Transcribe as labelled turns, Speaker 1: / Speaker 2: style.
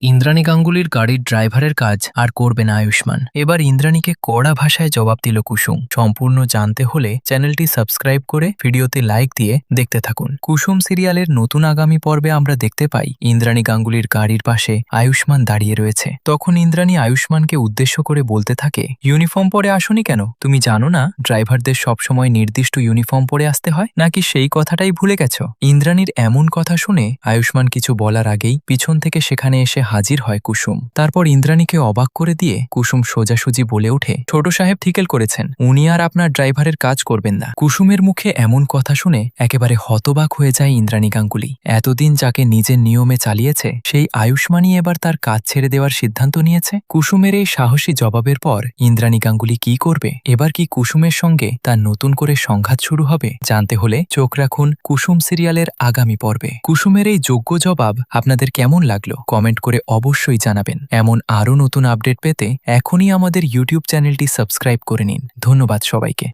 Speaker 1: ইন্দ্রাণী গাঙ্গুলির গাড়ির ড্রাইভারের কাজ আর করবে না আয়ুষ্মান। এবার ইন্দ্রাণীকে কড়া ভাষায় জবাব দিল কুসুম। সম্পূর্ণ জানতে হলে চ্যানেলটি সাবস্ক্রাইব করে ভিডিওতে লাইক দিয়ে দেখতে থাকুন। কুসুম সিরিয়ালের নতুন আগামী পর্বে আমরা দেখতে পাই ইন্দ্রাণী গাঙ্গুলির গাড়ির পাশে আয়ুষ্মান দাঁড়িয়ে রয়েছে। তখন ইন্দ্রাণী আয়ুষ্মানকে উদ্দেশ্য করে বলতে থাকে, ইউনিফর্ম পরে আসনি কেন? তুমি জানো না ড্রাইভারদের সবসময় নির্দিষ্ট ইউনিফর্ম পরে আসতে হয়? নাকি সেই কথাটাই ভুলে গেছো? ইন্দ্রাণীর এমন কথা শুনে আয়ুষ্মান কিছু বলার আগেই পিছন থেকে সেখানে এসে হাজির হয় কুসুম। তারপর ইন্দ্রাণীকে অবাক করে দিয়ে কুসুম সোজাসুজি বলে ওঠে, ছোট সাহেব ঠিকল করেছেন, উনি আর আপনার ড্রাইভারের কাজ করবেন না। কুসুমের মুখে এমন কথা শুনে একেবারে হতবাক হয়ে যায় ইন্দ্রাণী গাঙ্গুলি। এতদিন যাকে নিজের নিয়মে চালিয়েছে সেই আয়ুষ্মানই এবার তার কাজ ছেড়ে দেওয়ার সিদ্ধান্ত নিয়েছে। কুসুমের এই সাহসী জবাবের পর ইন্দ্রাণী গাঙ্গুলি কি করবে? এবার কি কুসুমের সঙ্গে তার নতুন করে সংঘাত শুরু হবে? জানতে হলে চোখ রাখুন কুসুম সিরিয়ালের আগামী পর্বে। কুসুমের এই যোগ্য জবাব আপনাদের কেমন লাগলো কমেন্ট করে অবশ্যই জানাবেন। এমন আরও নতুন আপডেট পেতে এখনই আমাদের ইউটিউব চ্যানেলটি সাবস্ক্রাইব করে নিন। ধন্যবাদ সবাইকে।